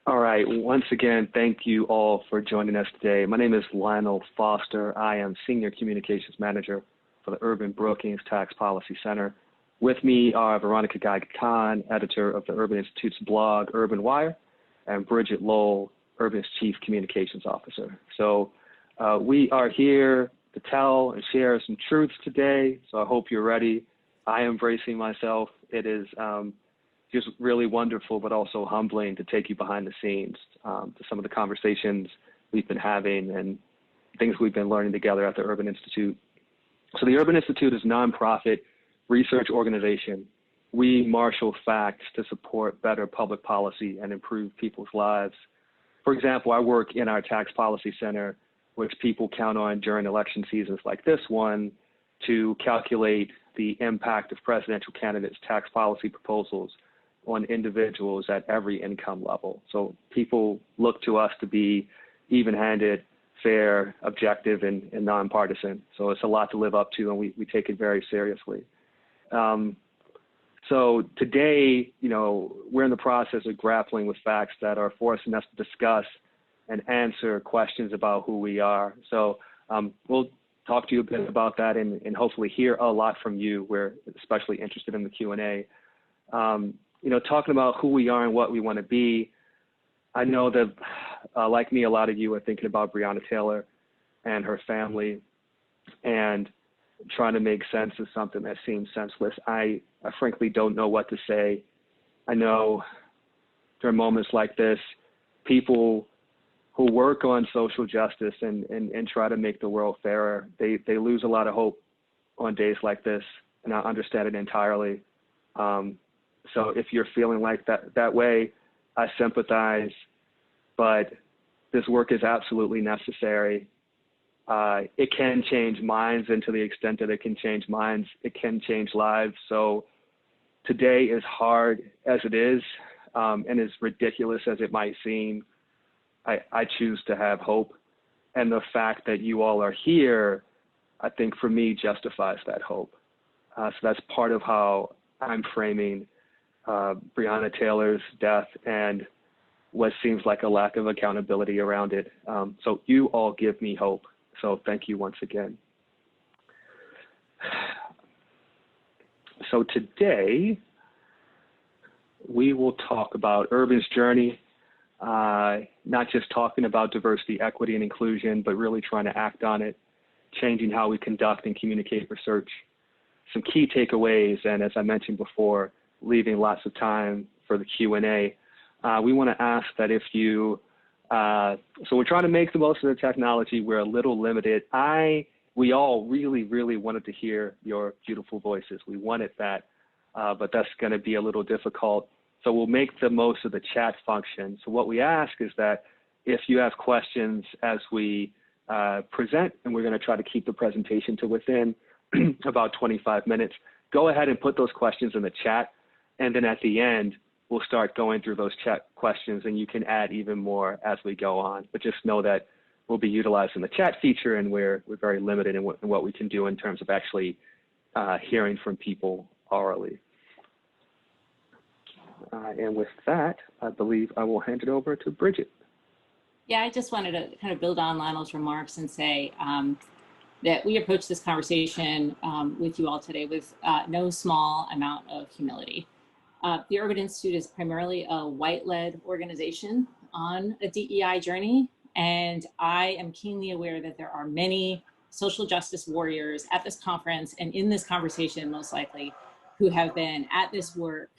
All right. Once again, thank you all for joining us today. My name is Lionel Foster. I am Senior Communications Manager for the Urban Brookings Tax Policy Center. With me are Veronica Guy-Khan, editor of the Urban Institute's blog, Urban Wire, and Bridget Lowell, Urban's Chief Communications Officer. So we are here to tell and share some truths today. So I hope you're ready. I am bracing myself. It is just really wonderful, but also humbling to take you behind the scenes to some of the conversations we've been having and things we've been learning together at the Urban Institute. So the Urban Institute is a nonprofit research organization. We marshal facts to support better public policy and improve people's lives. For example, I work in our tax policy center, which people count on during election seasons like this one to calculate the impact of presidential candidates' tax policy proposals on individuals at every income level. So people look to us to be even-handed, fair, objective, and nonpartisan. So it's a lot to live up to, and we take it very seriously. So today, we're in the process of grappling with facts that are forcing us to discuss and answer questions about who we are. So we'll talk to you a bit about that and hopefully hear a lot from you. We're especially interested in the Q&A. Talking about who we are and what we want to be. I know that, like me, a lot of you are thinking about Breonna Taylor and her family and trying to make sense of something that seems senseless. I frankly don't know what to say. I know during moments like this, people who work on social justice and try to make the world fairer, they lose a lot of hope on days like this, and I understand it entirely. So if you're feeling like that way, I sympathize, but this work is absolutely necessary. It can change minds, and to the extent that it can change minds, it can change lives. So today, as hard as it is, and as ridiculous as it might seem, I choose to have hope. And the fact that you all are here, I think for me, justifies that hope. So that's part of how I'm framing Breonna Taylor's death and what seems like a lack of accountability around it. So you all give me hope. So thank you once again. So today, we will talk about Urban's journey, not just talking about diversity, equity, and inclusion, but really trying to act on it, changing how we conduct and communicate research. Some key takeaways, and as I mentioned before, leaving lots of time for the Q&A. We want to ask that if you, so we're trying to make the most of the technology. We're a little limited. We all really, really wanted to hear your beautiful voices. We wanted that, but that's going to be a little difficult. So we'll make the most of the chat function. So what we ask is that if you have questions as we present, and we're going to try to keep the presentation to within about 25 minutes, go ahead and put those questions in the chat. And then at the end, we'll start going through those chat questions, and you can add even more as we go on. But just know that we'll be utilizing the chat feature, and we're very limited in what we can do in terms of actually hearing from people orally. And with that, I believe I will hand it over to Bridget. Yeah, I just wanted to kind of build on Lionel's remarks and say that we approach this conversation with you all today with no small amount of humility. The Urban Institute is primarily a white-led organization on a DEI journey, and I am keenly aware that there are many social justice warriors at this conference and in this conversation, most likely, who have been at this work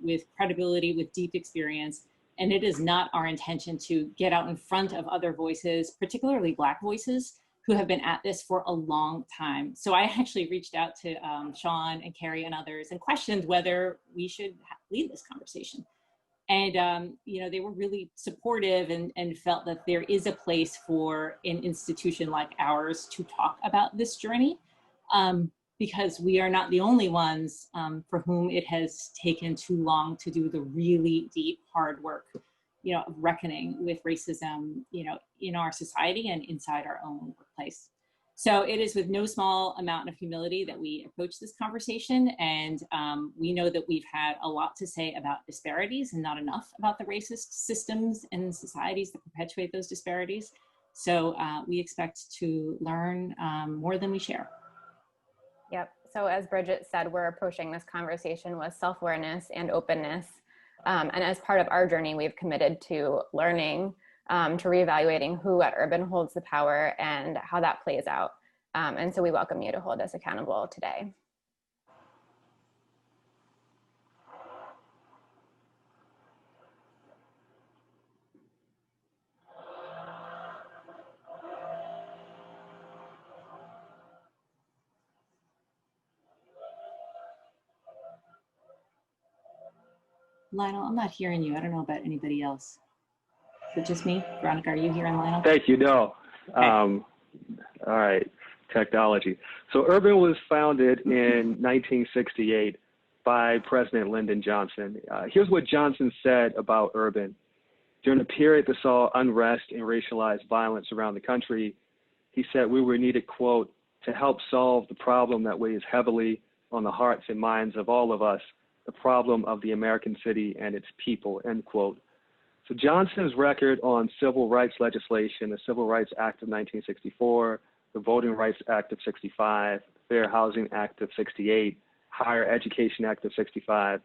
with credibility, with deep experience, and it is not our intention to get out in front of other voices, particularly Black voices, who have been at this for a long time. So I actually reached out to Sean and Carrie and others and questioned whether we should lead this conversation. And they were really supportive and felt that there is a place for an institution like ours to talk about this journey, because we are not the only ones for whom it has taken too long to do the really deep, hard work, of reckoning with racism, in our society and inside our own workplace. So it is with no small amount of humility that we approach this conversation. And we know that we've had a lot to say about disparities and not enough about the racist systems and societies that perpetuate those disparities. So we expect to learn more than we share. Yep. So as Bridget said, we're approaching this conversation with self-awareness and openness. And as part of our journey, we've committed to learning, to reevaluating who at Urban holds the power and how that plays out. And so we welcome you to hold us accountable today. Lionel, I'm not hearing you. I don't know about anybody else. Is it just me? Veronica, are you hearing Lionel? Thank you, no. Okay. All right, technology. So Urban was founded in 1968 by President Lyndon Johnson. Here's what Johnson said about Urban. During a period that saw unrest and racialized violence around the country, he said we were needed, quote, to help solve the problem that weighs heavily on the hearts and minds of all of us, the problem of the American city and its people, end quote. So Johnson's record on civil rights legislation, the Civil Rights Act of 1964, the Voting Rights Act of 65, Fair Housing Act of 68, Higher Education Act of 65,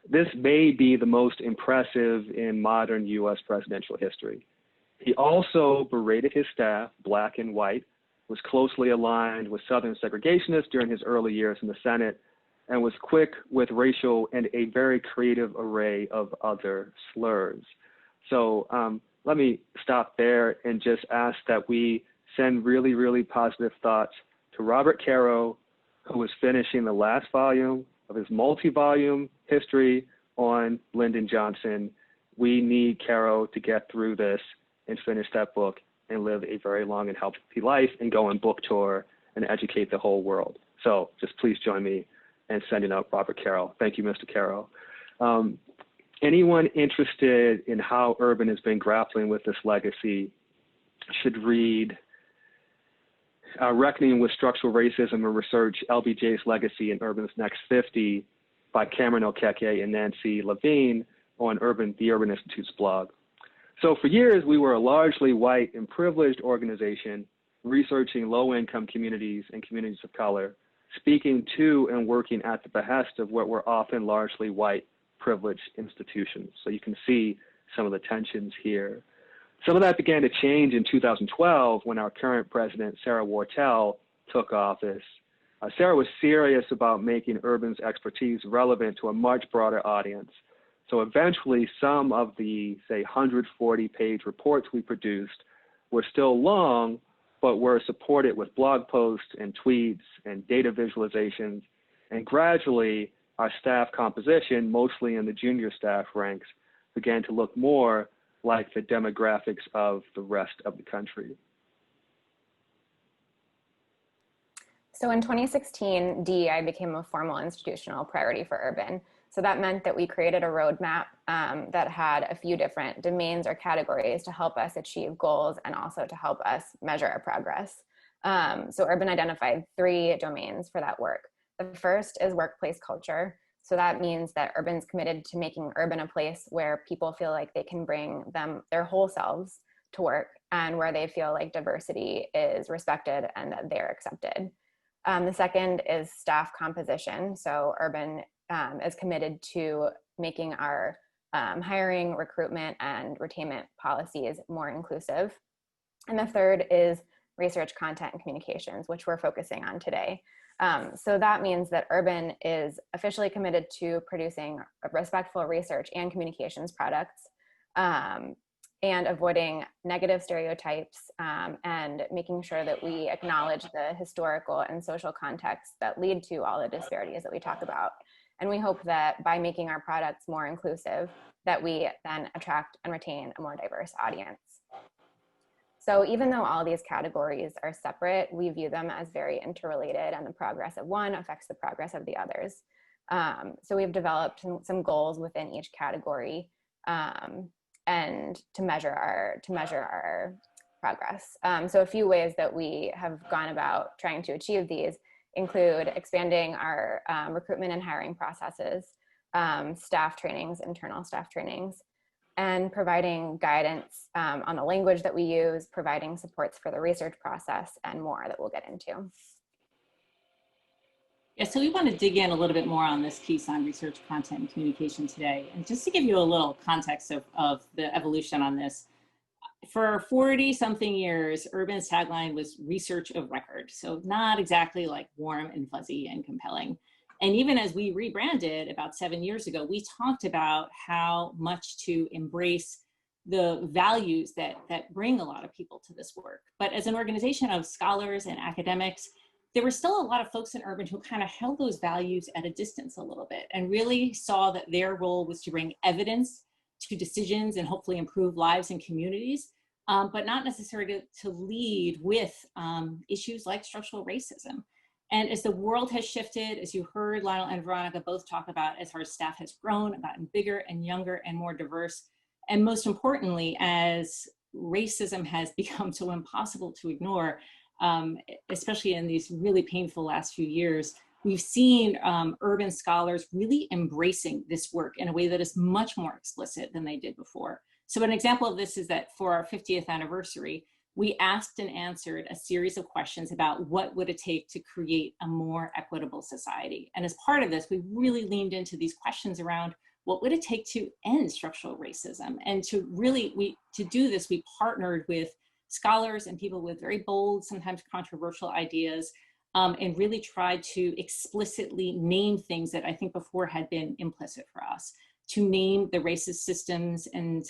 this may be the most impressive in modern U.S. presidential history. He also berated his staff, black and white, was closely aligned with Southern segregationists during his early years in the Senate, and was quick with racial and a very creative array of other slurs. So let me stop there and just ask that we send really, really positive thoughts to Robert Caro, who is finishing the last volume of his multi-volume history on Lyndon Johnson. We need Caro to get through this and finish that book and live a very long and healthy life and go on book tour and educate the whole world. So just please join me in sending out Robert Caro. Thank you, Mr. Caro. Anyone interested in how Urban has been grappling with this legacy should read Reckoning with Structural Racism and Research, LBJs Legacy in Urban's Next 50 by Cameron Okeke and Nancy Levine on the Urban Institute's blog. So for years, we were a largely white and privileged organization researching low-income communities and communities of color, speaking to and working at the behest of what were often largely white privileged institutions. So you can see some of the tensions here. Some of that began to change in 2012 when our current president, Sarah Wartell, took office. Sarah was serious about making Urban's expertise relevant to a much broader audience. So eventually, some of the, say, 140-page reports we produced were still long, but were supported with blog posts and tweets and data visualizations. And gradually, our staff composition, mostly in the junior staff ranks, began to look more like the demographics of the rest of the country. So in 2016, DEI became a formal institutional priority for Urban. So that meant that we created a roadmap that had a few different domains or categories to help us achieve goals and also to help us measure our progress. So Urban identified 3 domains for that work. The first is workplace culture. So that means that Urban's committed to making Urban a place where people feel like they can bring their whole selves to work and where they feel like diversity is respected and that they're accepted. The second is staff composition. So Urban is committed to making our hiring, recruitment, and retainment policies more inclusive. And the third is research, content, and communications, which we're focusing on today. So that means that Urban is officially committed to producing respectful research and communications products and avoiding negative stereotypes and making sure that we acknowledge the historical and social contexts that lead to all the disparities that we talk about. And we hope that by making our products more inclusive, that we then attract and retain a more diverse audience. So even though all these categories are separate, we view them as very interrelated, and the progress of one affects the progress of the others. So we've developed some goals within each category and to measure our progress. So a few ways that we have gone about trying to achieve these include expanding our recruitment and hiring processes, staff trainings, internal staff trainings, and providing guidance on the language that we use, providing supports for the research process, and more that we'll get into. Yeah, so we want to dig in a little bit more on this piece on research, content, and communication today. And just to give you a little context of the evolution on this, for 40-something years, Urban's tagline was research of record. So not exactly like warm and fuzzy and compelling. And even as we rebranded about 7 years ago, we talked about how much to embrace the values that bring a lot of people to this work. But as an organization of scholars and academics, there were still a lot of folks in Urban who kind of held those values at a distance a little bit and really saw that their role was to bring evidence to decisions and hopefully improve lives and communities, but not necessarily to lead with issues like structural racism. And as the world has shifted, as you heard Lionel and Veronica both talk about, as our staff has grown, gotten bigger and younger and more diverse, and most importantly, as racism has become so impossible to ignore, especially in these really painful last few years, we've seen urban scholars really embracing this work in a way that is much more explicit than they did before. So an example of this is that for our 50th anniversary, we asked and answered a series of questions about what would it take to create a more equitable society. And as part of this, we really leaned into these questions around what would it take to end structural racism? And to really, to do this, we partnered with scholars and people with very bold, sometimes controversial ideas, and really tried to explicitly name things that I think before had been implicit for us, to name the racist systems and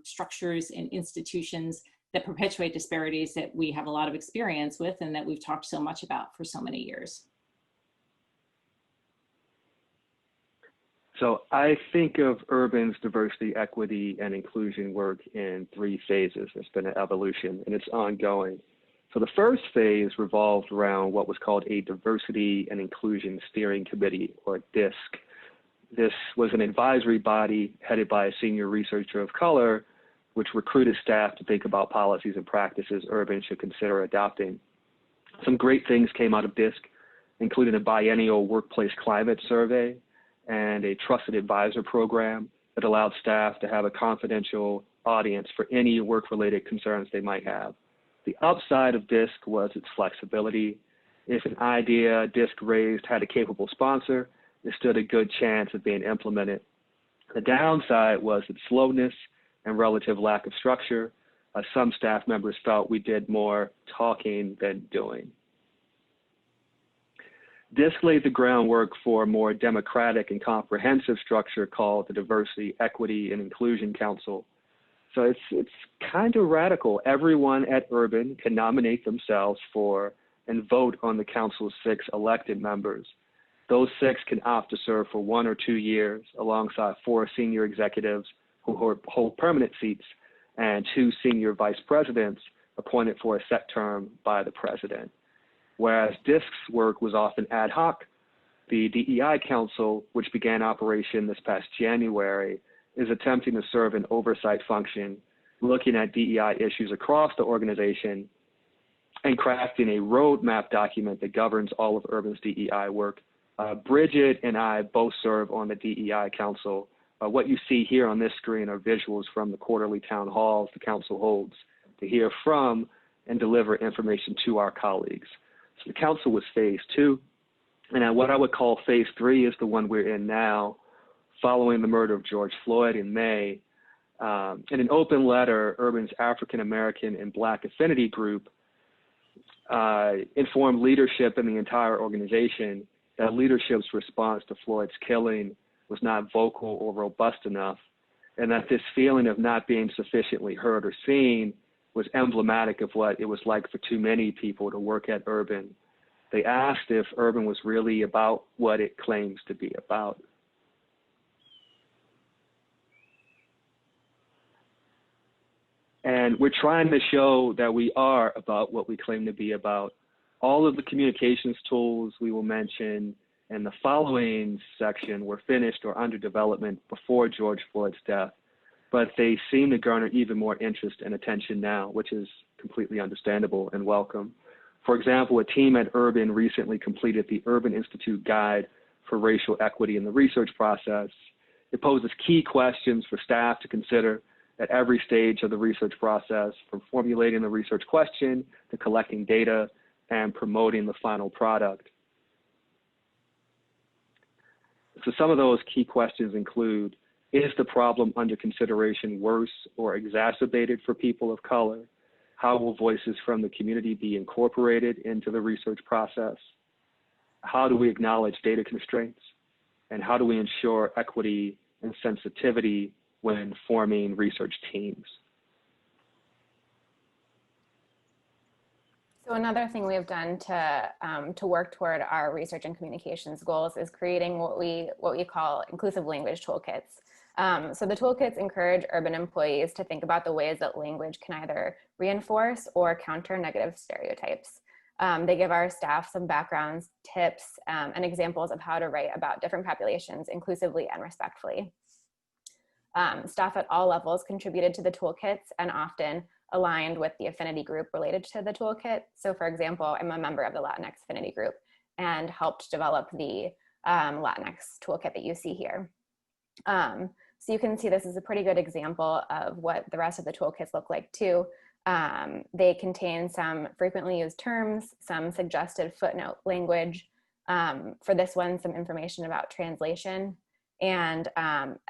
structures and institutions that perpetuate disparities that we have a lot of experience with and that we've talked so much about for so many years. So I think of Urban's diversity, equity, and inclusion work in 3 phases. It's been an evolution and it's ongoing. So the first phase revolved around what was called a Diversity and Inclusion Steering Committee, or DISC. This was an advisory body headed by a senior researcher of color, which recruited staff to think about policies and practices Urban should consider adopting. Some great things came out of DISC, including a biennial workplace climate survey and a trusted advisor program that allowed staff to have a confidential audience for any work-related concerns they might have. The upside of DISC was its flexibility. If an idea DISC raised had a capable sponsor, it stood a good chance of being implemented. The downside was its slowness and relative lack of structure. Some staff members felt we did more talking than doing. DISC laid the groundwork for a more democratic and comprehensive structure called the Diversity, Equity, and Inclusion Council. So it's kind of radical. Everyone at Urban can nominate themselves for and vote on the council's 6 elected members. Those 6 can opt to serve for 1 or 2 years alongside 4 senior executives who hold permanent seats and 2 senior vice presidents appointed for a set term by the president. Whereas DISC's work was often ad hoc, the DEI Council, which began operation this past January, is attempting to serve an oversight function, looking at DEI issues across the organization and crafting a roadmap document that governs all of Urban's DEI work. Bridget and I both serve on the DEI Council. What you see here on this screen are visuals from the quarterly town halls the council holds to hear from and deliver information to our colleagues. So the council was phase 2, and what I would call phase 3 is the one we're in now, following the murder of George Floyd in May. In an open letter, Urban's African American and Black Affinity Group informed leadership in the entire organization that leadership's response to Floyd's killing was not vocal or robust enough, and that this feeling of not being sufficiently heard or seen was emblematic of what it was like for too many people to work at Urban. They asked if Urban was really about what it claims to be about. And we're trying to show that we are about what we claim to be about. All of the communications tools we will mention in the following section were finished or under development before George Floyd's death, but they seem to garner even more interest and attention now, which is completely understandable and welcome. For example, a team at Urban recently completed the Urban Institute Guide for Racial Equity in the Research Process. It poses key questions for staff to consider at every stage of the research process, from formulating the research question to collecting data and promoting the final product. So some of those key questions include, is the problem under consideration worse or exacerbated for people of color? How will voices from the community be incorporated into the research process? How do we acknowledge data constraints? And how do we ensure equity and sensitivity when forming research teams? So another thing we have done to work toward our research and communications goals is creating what we call inclusive language toolkits. So the toolkits encourage urban employees to think about the ways that language can either reinforce or counter negative stereotypes. They give our staff some backgrounds, tips, and examples of how to write about different populations inclusively and respectfully. Staff at all levels contributed to the toolkits and often aligned with the affinity group related to the toolkit. So for example, I'm a member of the Latinx affinity group and helped develop the Latinx toolkit that you see here. So you can see this is a pretty good example of what the rest of the toolkits look like too. They contain some frequently used terms, some suggested footnote language. For this one, some information about translation and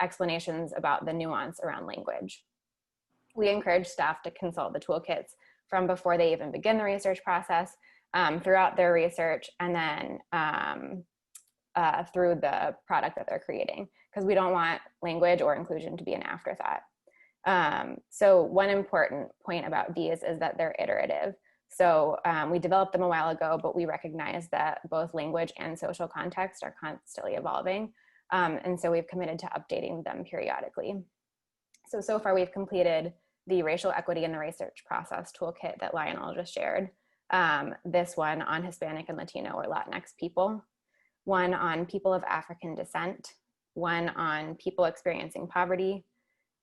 explanations about the nuance around language. We encourage staff to consult the toolkits from before they even begin the research process, throughout their research, and then through the product that they're creating, because we don't want language or inclusion to be an afterthought. So one important point about these is that they're iterative. So we developed them a while ago, but we recognize that both language and social context are constantly evolving. And so we've committed to updating them periodically. So far we've completed the Racial Equity in the Research Process toolkit that Lionel just shared. This one on Hispanic and Latino or Latinx people, one on people of African descent, one on people experiencing poverty,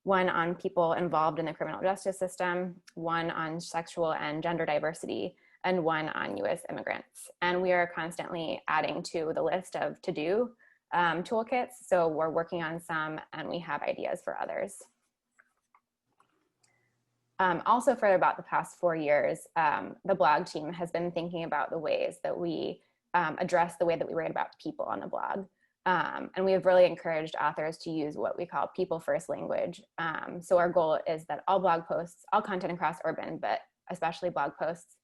one on people involved in the criminal justice system, one on sexual and gender diversity, and one on US immigrants. And we are constantly adding to the list of to-do toolkits. So we're working on some and we have ideas for others. Also for about the past 4 years, the blog team has been thinking about the ways that we address the way that we write about people on the blog. And we have really encouraged authors to use what we call people first language. So our goal is that all blog posts, all content across Urban, but especially blog posts,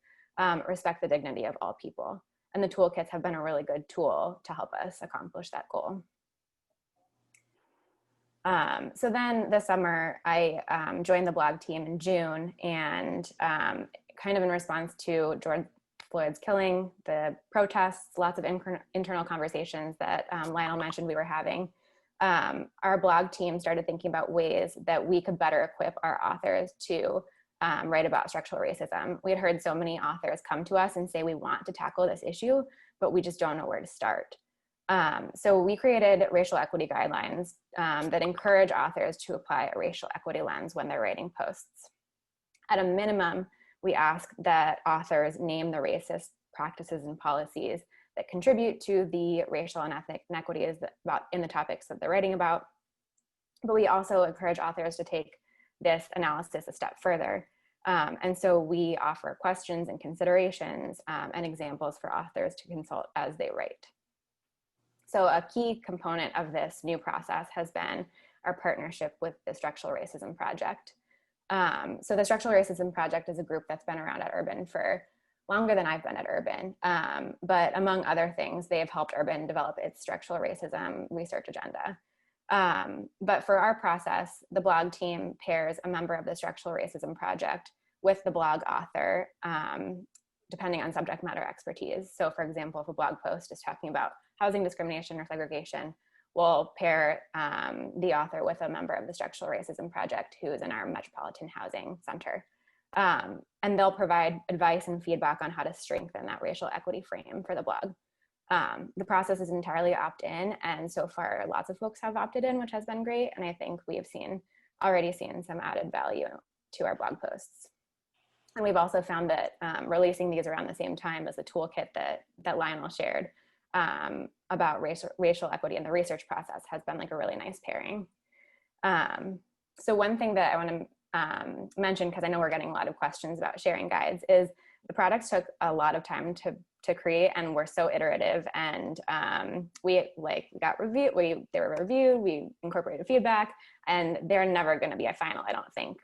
respect the dignity of all people. And the toolkits have been a really good tool to help us accomplish that goal. So then this summer, I joined the blog team in June, and kind of in response to George Floyd's killing, the protests, lots of internal conversations that Lionel mentioned we were having, our blog team started thinking about ways that we could better equip our authors to write about structural racism. We had heard so many authors come to us and say, we want to tackle this issue, but we just don't know where to start. So we created racial equity guidelines that encourage authors to apply a racial equity lens when they're writing posts. At a minimum, we ask that authors name the racist practices and policies that contribute to the racial and ethnic inequities in the topics that they're writing about. But we also encourage authors to take this analysis a step further. And so we offer questions and considerations and examples for authors to consult as they write. So a key component of this new process has been our partnership with the Structural Racism Project. So the Structural Racism Project is a group that's been around at Urban for longer than I've been at Urban. But among other things, they have helped Urban develop its structural racism research agenda. But for our process, the blog team pairs a member of the Structural Racism Project with the blog author, depending on subject matter expertise. So for example, if a blog post is talking about housing discrimination or segregation, we'll pair the author with a member of the Structural Racism Project who is in our Metropolitan Housing Center. And they'll provide advice and feedback on how to strengthen that racial equity frame for the blog. The process is entirely opt-in, and so far lots of folks have opted in, which has been great, and I think we have already seen some added value to our blog posts. And we've also found that releasing these around the same time as the toolkit that Lionel shared about racial equity in the research process has been like a really nice pairing. So one thing that I want to mention, because I know we're getting a lot of questions about sharing guides, is the products took a lot of time to create, and were so iterative. And they were reviewed, we incorporated feedback, and they're never going to be a final, I don't think.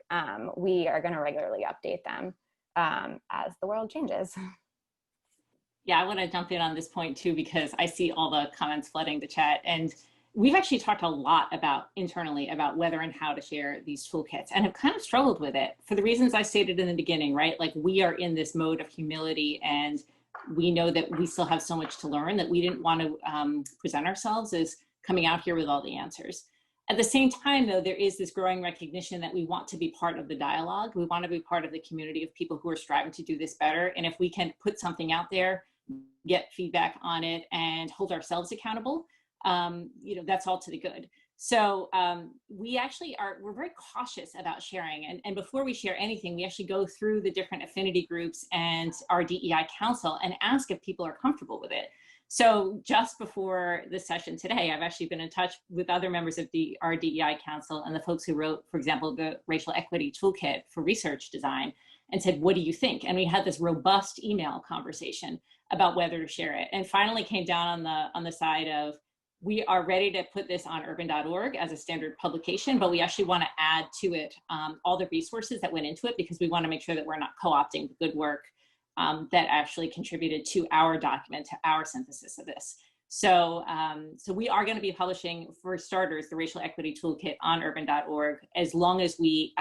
We are going to regularly update them as the world changes. Yeah, I want to jump in on this point too, because I see all the comments flooding the chat, and we've actually talked a lot internally about whether and how to share these toolkits, and have kind of struggled with it for the reasons I stated in the beginning, right? Like, we are in this mode of humility, and we know that we still have so much to learn, that we didn't want to present ourselves as coming out here with all the answers. At the same time, though, there is this growing recognition that we want to be part of the dialogue. We want to be part of the community of people who are striving to do this better. And if we can put something out there, get feedback on it, and hold ourselves accountable, that's all to the good. So we're very cautious about sharing. And before we share anything, we actually go through the different affinity groups and our DEI council and ask if people are comfortable with it. So just before the session today, I've actually been in touch with other members of our DEI council and the folks who wrote, for example, the Racial Equity Toolkit for Research Design, and said, what do you think? And we had this robust email conversation about whether to share it, and finally came down on the side of, we are ready to put this on urban.org as a standard publication, but we actually want to add to it all the resources that went into it, because we want to make sure that we're not co-opting the good work that actually contributed to our document, to our synthesis of this. So we are going to be publishing, for starters, the Racial Equity Toolkit on urban.org, as long as we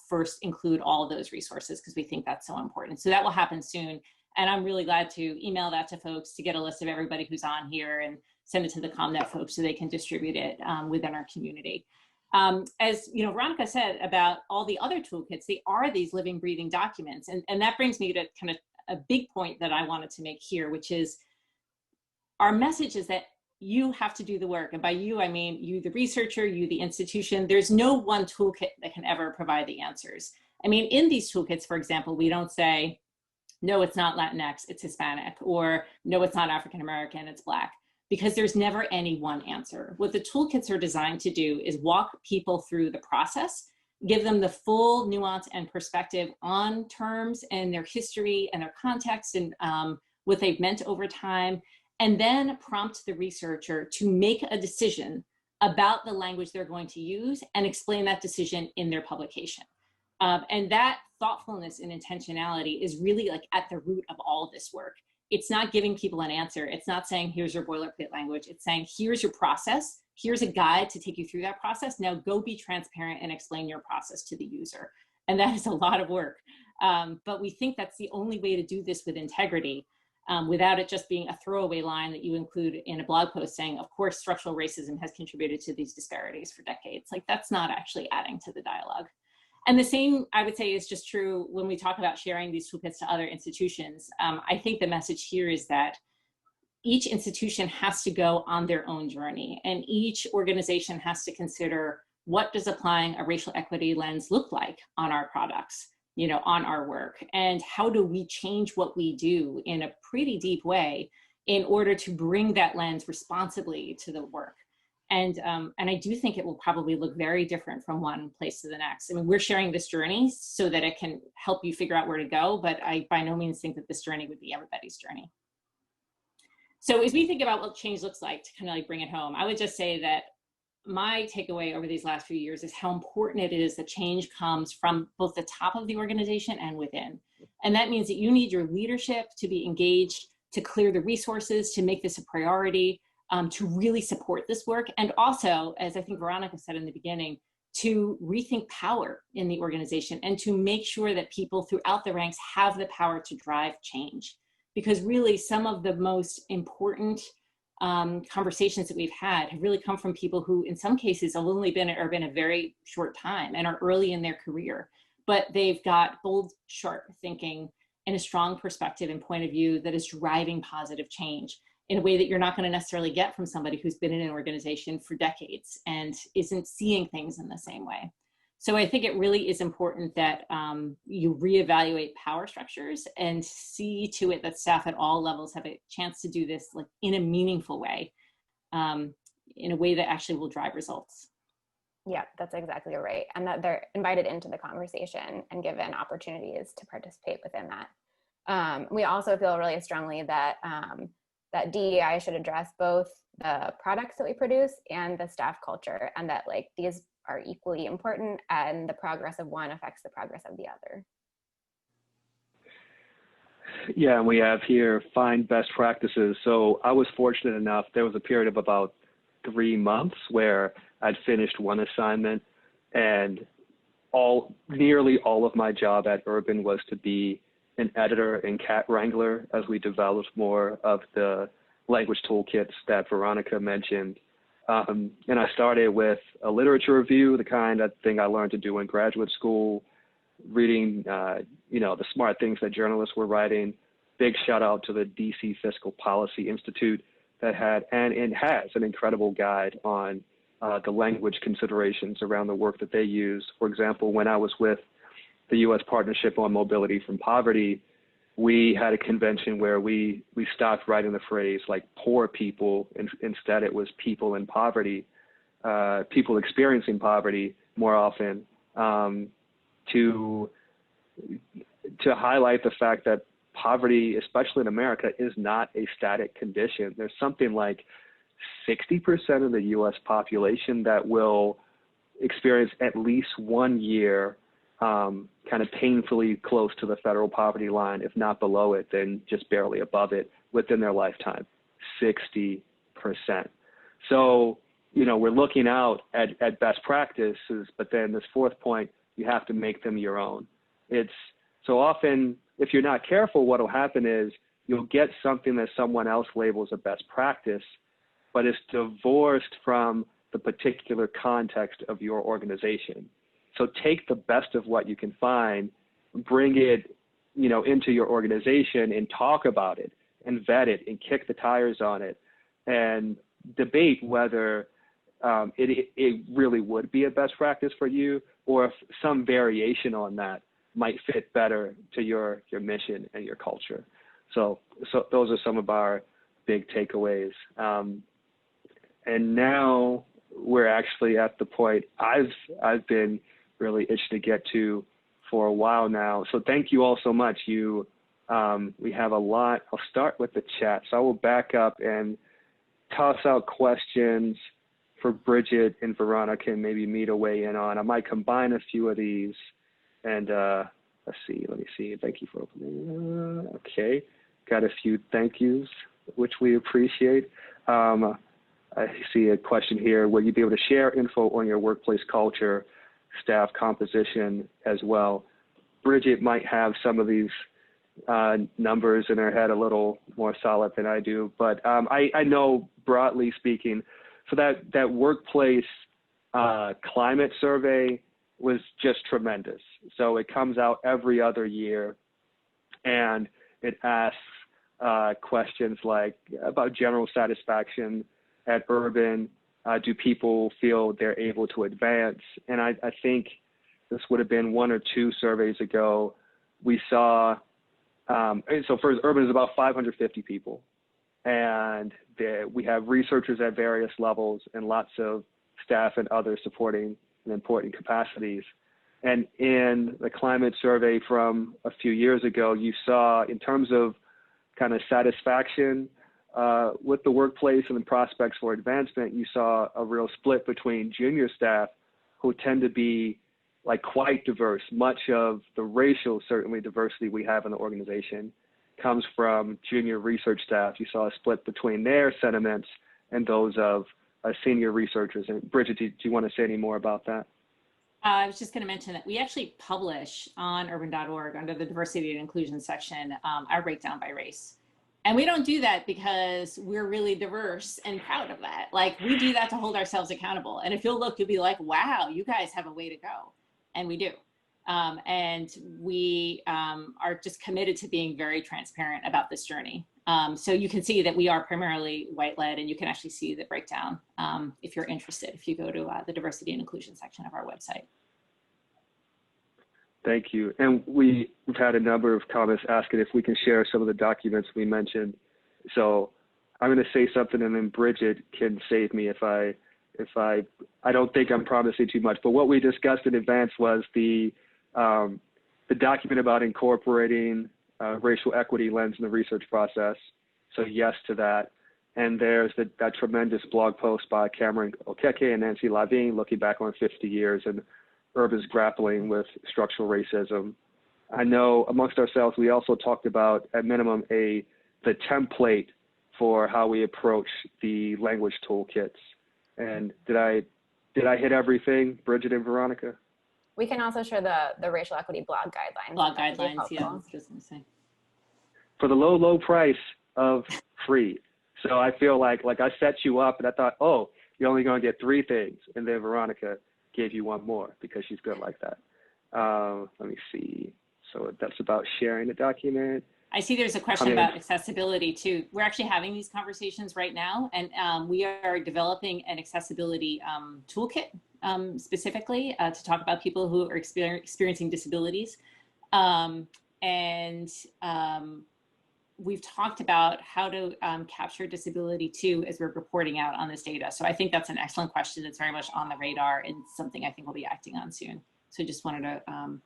first include all of those resources, because we think that's so important. So that will happen soon. And I'm really glad to email that to folks to get a list of everybody who's on here, and send it to the ComNet folks so they can distribute it within our community. As Veronica said about all the other toolkits, they are these living, breathing documents. And that brings me to kind of a big point that I wanted to make here, which is our message is that you have to do the work. And by you, I mean you, the researcher, you, the institution. There's no one toolkit that can ever provide the answers. I mean, in these toolkits, for example, we don't say, no, it's not Latinx, it's Hispanic, or no, it's not African American, it's Black, because there's never any one answer. What the toolkits are designed to do is walk people through the process, give them the full nuance and perspective on terms and their history and their context and what they've meant over time, and then prompt the researcher to make a decision about the language they're going to use and explain that decision in their publication. And that thoughtfulness and intentionality is really like at the root of all of this work. It's not giving people an answer. It's not saying, here's your boilerplate language. It's saying, here's your process. Here's a guide to take you through that process. Now go be transparent and explain your process to the user. And that is a lot of work. But we think that's the only way to do this with integrity, without it just being a throwaway line that you include in a blog post saying, of course, structural racism has contributed to these disparities for decades. Like, that's not actually adding to the dialogue. And the same, I would say, is just true when we talk about sharing these toolkits to other institutions. I think the message here is that each institution has to go on their own journey, and each organization has to consider, what does applying a racial equity lens look like on our products, on our work, and how do we change what we do in a pretty deep way in order to bring that lens responsibly to the work. And I do think it will probably look very different from one place to the next. I mean, we're sharing this journey so that it can help you figure out where to go, but I by no means think that this journey would be everybody's journey. So as we think about what change looks like, to kind of like bring it home, I would just say that my takeaway over these last few years is how important it is that change comes from both the top of the organization and within. And that means that you need your leadership to be engaged, to clear the resources, to make this a priority, to really support this work. And also, as I think Veronica said in the beginning, to rethink power in the organization and to make sure that people throughout the ranks have the power to drive change. Because really, some of the most important conversations that we've had have really come from people who, in some cases, have only been at Urban a very short time and are early in their career. But they've got bold, sharp thinking and a strong perspective and point of view that is driving positive change in a way that you're not going to necessarily get from somebody who's been in an organization for decades and isn't seeing things in the same way. So I think it really is important that you reevaluate power structures and see to it that staff at all levels have a chance to do this like in a meaningful way, in a way that actually will drive results. Yeah, that's exactly right. And that they're invited into the conversation and given opportunities to participate within that. We also feel really strongly that that DEI should address both the products that we produce and the staff culture, and that like these are equally important and the progress of one affects the progress of the other. Yeah, and we have here find best practices. So I was fortunate enough, there was a period of about 3 months where I'd finished one assignment, and nearly all of my job at Urban was to be an editor and cat wrangler as we developed more of the language toolkits that Veronica mentioned. And I started with a literature review, the kind of thing I learned to do in graduate school, reading, the smart things that journalists were writing. Big shout out to the DC Fiscal Policy Institute that had, and it has, an incredible guide on the language considerations around the work that they use. For example, when I was with the U.S. Partnership on Mobility from Poverty, we had a convention where we stopped writing the phrase like poor people, and instead it was people in poverty, people experiencing poverty more often, to highlight the fact that poverty, especially in America, is not a static condition. There's something like 60% of the U.S. population that will experience at least 1 year kind of painfully close to the federal poverty line, if not below it, then just barely above it within their lifetime, 60%. So, we're looking out at best practices, but then this fourth point, you have to make them your own. It's so often, if you're not careful, what will happen is you'll get something that someone else labels a best practice, but it's divorced from the particular context of your organization. So take the best of what you can find, bring it, into your organization and talk about it and vet it and kick the tires on it and debate whether it really would be a best practice for you, or if some variation on that might fit better to your mission and your culture. So those are some of our big takeaways. And now we're actually at the point I've been really itching to get to for a while now. So thank you all so much. We have a lot. I'll start with the chat. So I will back up and toss out questions for Bridget and Veronica and maybe me to weigh in on. I might combine a few of these and let me see. Thank you for opening. Okay. Got a few thank yous, which we appreciate. I see a question here. Will you be able to share info on your workplace culture, staff composition as well? Bridget might have some of these numbers in her head a little more solid than I do, but I know broadly speaking, so that workplace climate survey was just tremendous. So it comes out every other year, and it asks questions like about general satisfaction at Urban. Do people feel they're able to advance? And I think this would have been 1 or 2 surveys ago. We saw, so first, Urban is about 550 people. And we have researchers at various levels and lots of staff and others supporting in important capacities. And in the climate survey from a few years ago, you saw, in terms of kind of satisfaction with the workplace and the prospects for advancement, you saw a real split between junior staff, who tend to be like quite diverse. Much of the racial, certainly, diversity we have in the organization comes from junior research staff. You saw a split between their sentiments and those of senior researchers. And Bridget, do you want to say any more about that? I was just going to mention that we actually publish on urban.org under the diversity and inclusion section our breakdown by race. And we don't do that because we're really diverse and proud of that. Like, we do that to hold ourselves accountable. And if you'll look, you'll be like, wow, you guys have a way to go. And we do. And we are just committed to being very transparent about this journey. So you can see that we are primarily white-led, and you can actually see the breakdown if you're interested, if you go to the diversity and inclusion section of our website. Thank you. And we've had a number of comments asking if we can share some of the documents we mentioned. So I'm going to say something, and then Bridget can save me if I don't think I'm promising too much. But what we discussed in advance was the document about incorporating racial equity lens in the research process. So yes to that. And there's that tremendous blog post by Cameron Okeke and Nancy Lavine looking back on 50 years and Urban's grappling with structural racism. I know amongst ourselves, we also talked about, at minimum, the template for how we approach the language toolkits. And did I hit everything, Bridget and Veronica? We can also share the racial equity blog guidelines. Blog guidelines, yeah, I was just going to say. For the low, low price of free. So I feel like I set you up, and I thought, oh, you're only going to get 3 things. And then Veronica gave you 1 more because she's good like that. Let me see. So that's about sharing the document. I see there's a question about accessibility too. We're actually having these conversations right now, and we are developing an accessibility toolkit specifically to talk about people who are experiencing disabilities. We've talked about how to capture disability too as we're reporting out on this data. So I think that's an excellent question that's very much on the radar and something I think we'll be acting on soon. So just wanted to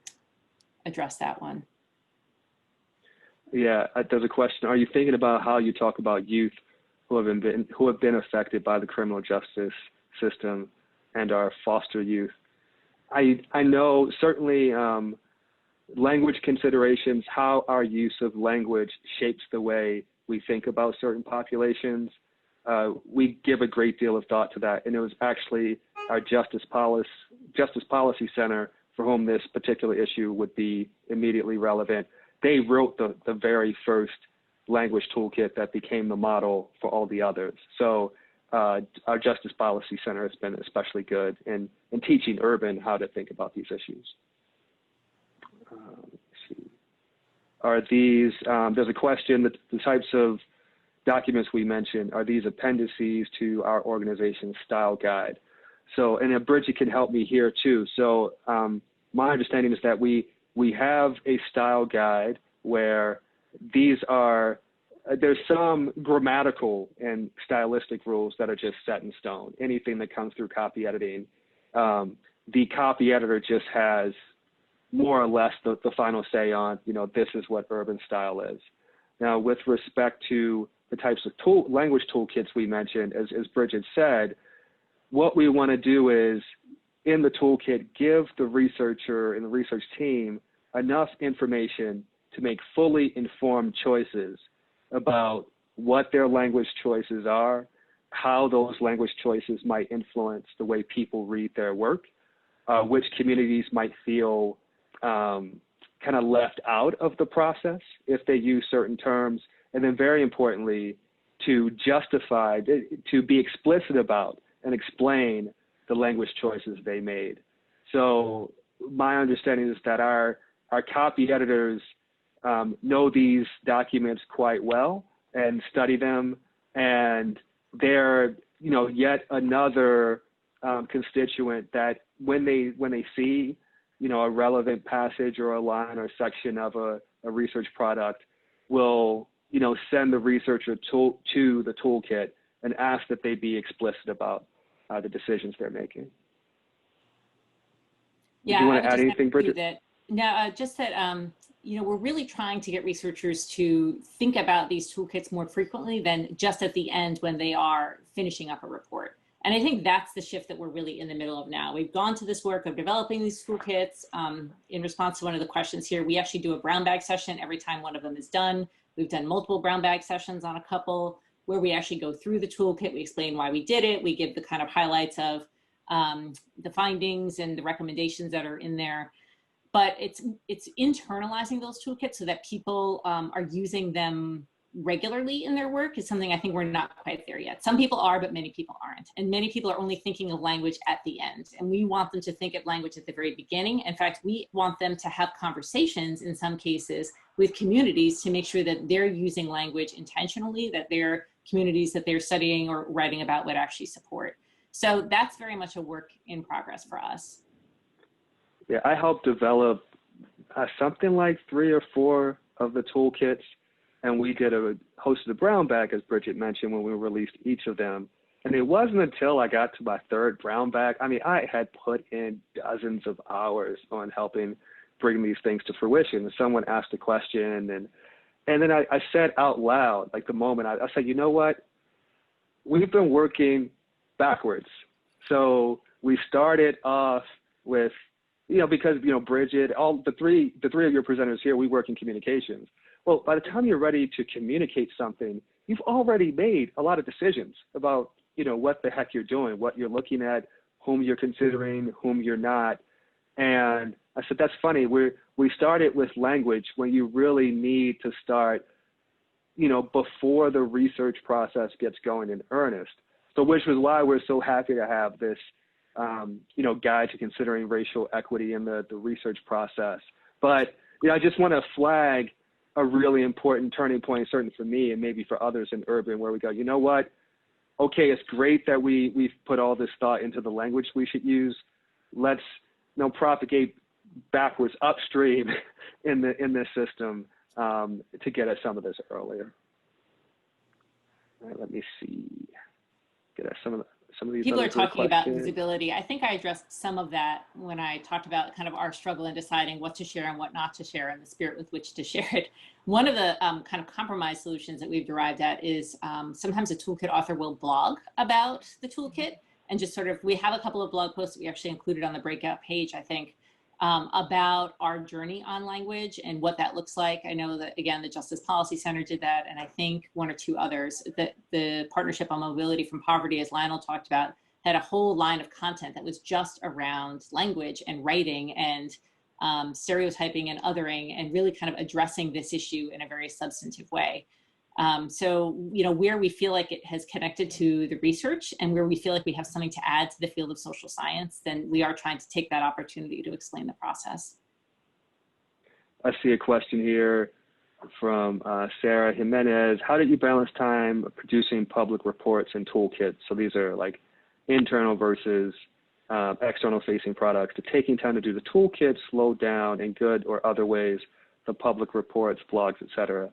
address that one. Yeah, there's a question. Are you thinking about how you talk about youth who have been affected by the criminal justice system and our foster youth? I know certainly language considerations, how our use of language shapes the way we think about certain populations. We give a great deal of thought to that, and it was actually our Justice Policy Center for whom this particular issue would be immediately relevant. They wrote the very first language toolkit that became the model for all the others. So our Justice Policy Center has been especially good in teaching Urban how to think about these issues. Let's see. Are these, there's a question that the types of documents we mentioned, are these appendices to our organization's style guide? So, and Bridget can help me here too. So my understanding is that we have a style guide where these are, there's some grammatical and stylistic rules that are just set in stone. Anything that comes through copy editing, the copy editor just has more or less the final say on, this is what Urban style is. Now, with respect to the types of language toolkits we mentioned, as Bridget said, what we want to do is, in the toolkit, give the researcher and the research team enough information to make fully informed choices about what their language choices are, how those language choices might influence the way people read their work, which communities might feel kind of left out of the process if they use certain terms, and then very importantly, to justify, to be explicit about and explain the language choices they made. So my understanding is that our copy editors know these documents quite well and study them, and they're yet another constituent that when they see a relevant passage or a line or section of a research product, will send the researcher to the toolkit and ask that they be explicit about the decisions they're making. Yeah, do you want to add anything, Bridget? No, just that we're really trying to get researchers to think about these toolkits more frequently than just at the end when they are finishing up a report. And I think that's the shift that we're really in the middle of now. We've gone to this work of developing these toolkits. In response to one of the questions here, we actually do a brown bag session every time one of them is done. We've done multiple brown bag sessions on a couple where we actually go through the toolkit. We explain why we did it. We give the kind of highlights of the findings and the recommendations that are in there. But it's internalizing those toolkits so that people are using them regularly in their work is something I think we're not quite there yet. Some people are, but many people aren't. And many people are only thinking of language at the end. And we want them to think of language at the very beginning. In fact, we want them to have conversations in some cases with communities to make sure that they're using language intentionally, that their communities that they're studying or writing about would actually support. So that's very much a work in progress for us. Yeah, I helped develop something like 3 or 4 of the toolkits, and we hosted a brown bag, as Bridget mentioned, when we released each of them. And it wasn't until I got to my 3rd brown bag, I mean, I had put in dozens of hours on helping bring these things to fruition. And someone asked a question, and then I said out loud, like the moment, I said, you know what? We've been working backwards. So we started off with, because, Bridget, all the three of your presenters here, we work in communications. Well, by the time you're ready to communicate something, you've already made a lot of decisions about, what the heck you're doing, what you're looking at, whom you're considering, whom you're not. And I said, that's funny. We started with language when you really need to start, before the research process gets going in earnest. So which was why we're so happy to have this, guide to considering racial equity in the research process. But, I just want to flag a really important turning point, certainly for me and maybe for others in urban, where we go, you know what? Okay, it's great that we've put all this thought into the language we should use. Let's propagate backwards upstream in this system to get at some of this earlier. All right, let me see. Get at some of these. People other are talking about questions. visibility. I think I addressed some of that when I talked about kind of our struggle in deciding what to share and what not to share and the spirit with which to share it. One of the kind of compromise solutions that we've derived at is sometimes a toolkit author will blog about the toolkit and just sort of, we have a couple of blog posts that we actually included on the breakout page, I think, about our journey on language and what that looks like. I know that, again, the Justice Policy Center did that, and I think 1 or 2 others. The Partnership on Mobility from Poverty, as Lionel talked about, had a whole line of content that was just around language and writing and stereotyping and othering, and really kind of addressing this issue in a very substantive way. So, where we feel like it has connected to the research and where we feel like we have something to add to the field of social science, then we are trying to take that opportunity to explain the process. I see a question here from Sarah Jimenez. How did you balance time producing public reports and toolkits? So these are like internal versus external facing products, to taking time to do the toolkits, slow down in good or other ways, the public reports, blogs, etc.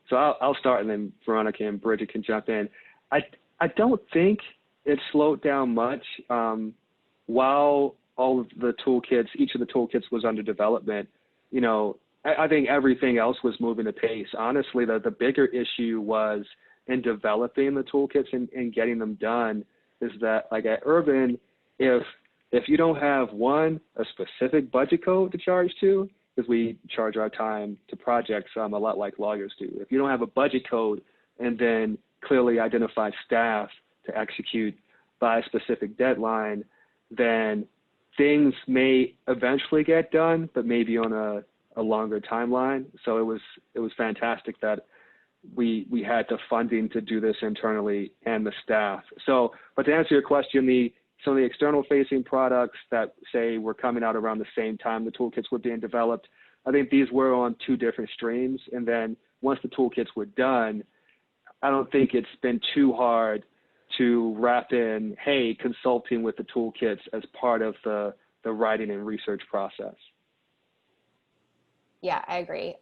So I'll start, and then Veronica and Bridget can jump in. I don't think it slowed down much. While all of the toolkits, each of the toolkits was under development, I think everything else was moving at pace. Honestly, the bigger issue was in developing the toolkits and getting them done is that, like at Urban, if you don't have a specific budget code to charge to, because we charge our time to projects a lot like lawyers do. If you don't have a budget code and then clearly identified staff to execute by a specific deadline, then things may eventually get done, but maybe on a longer timeline. So it was fantastic that we had the funding to do this internally and the staff. So, but to answer your question, some of the external facing products that say were coming out around the same time the toolkits were being developed, I think these were on 2 different streams. And then once the toolkits were done, I don't think it's been too hard to wrap in, hey, consulting with the toolkits as part of the writing and research process. Yeah, I agree.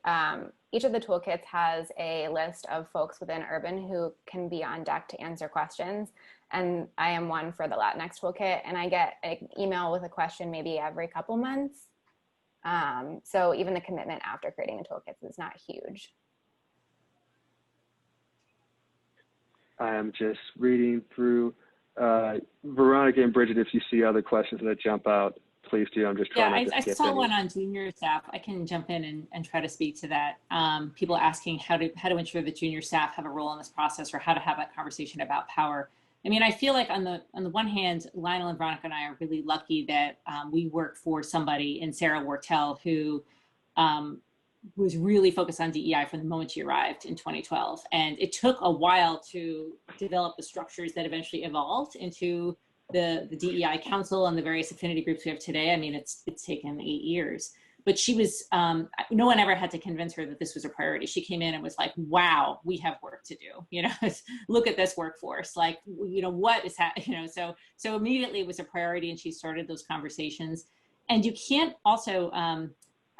Each of the toolkits has a list of folks within Urban who can be on deck to answer questions. And I am one for the Latinx toolkit, and I get an email with a question maybe every couple months. So even the commitment after creating the toolkits is not huge. I am just reading through. Veronica and Bridget, if you see other questions that jump out, please do. I'm just trying not to skip I saw any. one on junior staff. I can jump in and try to speak to that. People asking how to ensure that junior staff have a role in this process, or how to have that conversation about power. I mean, I feel like on the one hand, Lionel and Veronica and I are really lucky that we work for somebody in Sarah Wortel who was really focused on DEI from the moment she arrived in 2012. And it took a while to develop the structures that eventually evolved into the DEI Council and the various affinity groups we have today. I mean, it's taken 8 years. But she was, no one ever had to convince her that this was a priority. She came in and was like, wow, we have work to do. Look at this workforce. Like, what is happening? So immediately it was a priority, and she started those conversations. And you can't also,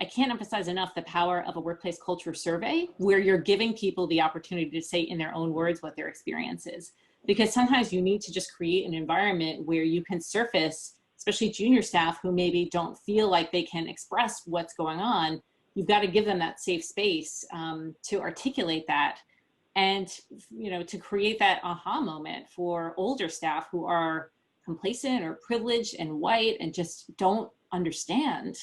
I can't emphasize enough the power of a workplace culture survey where you're giving people the opportunity to say in their own words what their experience is. Because sometimes you need to just create an environment where you can surface, especially junior staff who maybe don't feel like they can express what's going on. You've got to give them that safe space to articulate that, and to create that aha moment for older staff who are complacent or privileged and white and just don't understand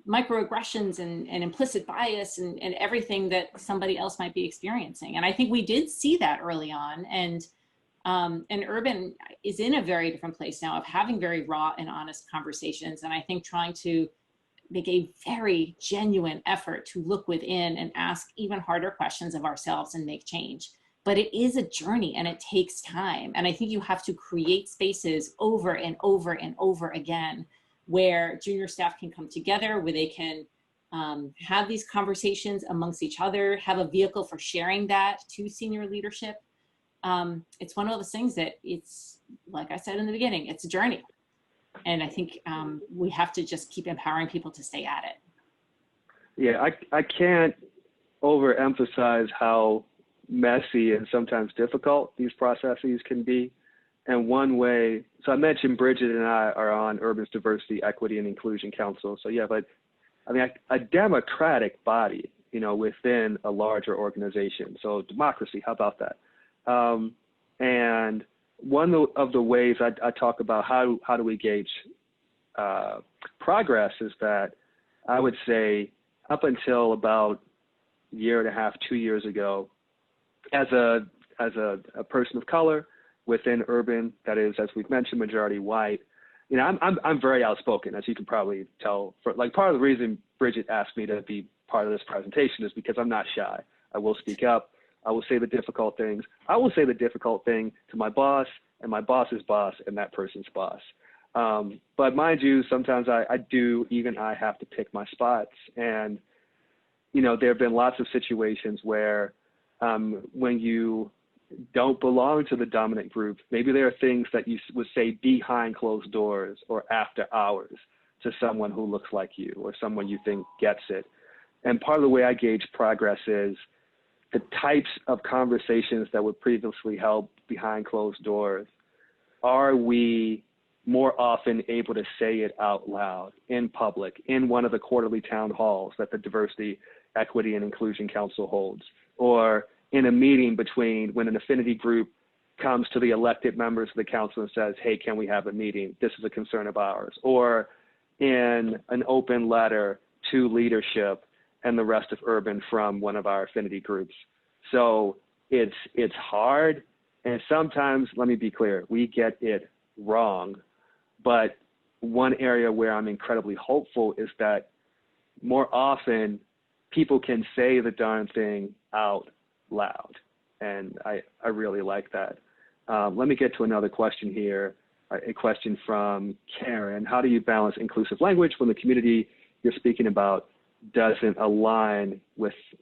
microaggressions and implicit bias and everything that somebody else might be experiencing. And I think we did see that early on. And Urban is in a very different place now of having very raw and honest conversations. And I think trying to make a very genuine effort to look within and ask even harder questions of ourselves and make change. But it is a journey and it takes time. And I think you have to create spaces over and over and over again where junior staff can come together, where they can have these conversations amongst each other, have a vehicle for sharing that to senior leadership. It's one of those things that it's, like I said in the beginning, it's a journey. And I think we have to just keep empowering people to stay at it. Yeah, I can't overemphasize how messy and sometimes difficult these processes can be. And one way, so I mentioned Bridget and I are on Urban's Diversity, Equity, and Inclusion Council. So yeah, but a democratic body, within a larger organization. So democracy, how about that? And one of the ways I talk about how do we gauge progress is that I would say up until about a year and a half, 2 years ago, as a person of color within Urban, that is, as we've mentioned, majority white, I'm very outspoken, as you can probably tell. Part of the reason Bridget asked me to be part of this presentation is because I'm not shy. I will speak up. I will say the difficult things. I will say the difficult thing to my boss and my boss's boss and that person's boss. But mind you, sometimes I have to pick my spots. And, there have been lots of situations where when you don't belong to the dominant group, maybe there are things that you would say behind closed doors or after hours to someone who looks like you or someone you think gets it. And part of the way I gauge progress is the types of conversations that were previously held behind closed doors. Are we more often able to say it out loud in public, in one of the quarterly town halls that the Diversity, Equity, and Inclusion Council holds, or in a meeting between when an affinity group comes to the elected members of the council and says, hey, can we have a meeting? This is a concern of ours. Or in an open letter to leadership and the rest of Urban from one of our affinity groups. So it's hard. And sometimes, let me be clear, we get it wrong. But one area where I'm incredibly hopeful is that more often people can say the darn thing out loud. And I really like that. Let me get to another question here. A question from Karen. How do you balance inclusive language when the community you're speaking about doesn't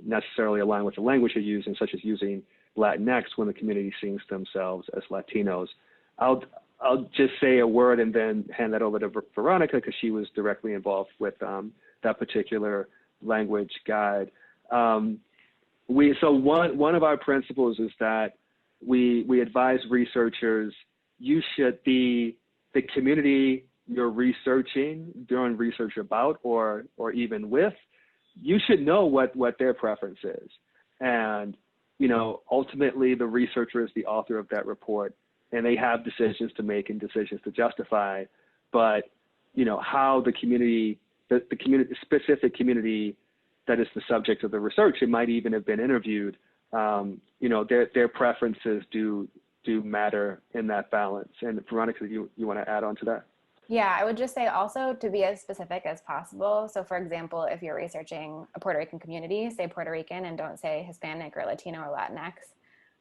necessarily align with the language you're using, such as using Latinx when the community sees themselves as Latinos? I'll just say a word and then hand that over to Veronica because she was directly involved with that particular language guide. So one of our principles is that we advise researchers, you should be the community you're researching, doing research about, or even with, you should know what their preference is. And, ultimately the researcher is the author of that report and they have decisions to make and decisions to justify. But, how the community, the specific community that is the subject of the research, it might even have been interviewed, their preferences do matter in that balance. And Veronica, you want to add on to that? Yeah, I would just say also to be as specific as possible. So for example, if you're researching a Puerto Rican community, say Puerto Rican and don't say Hispanic or Latino or Latinx.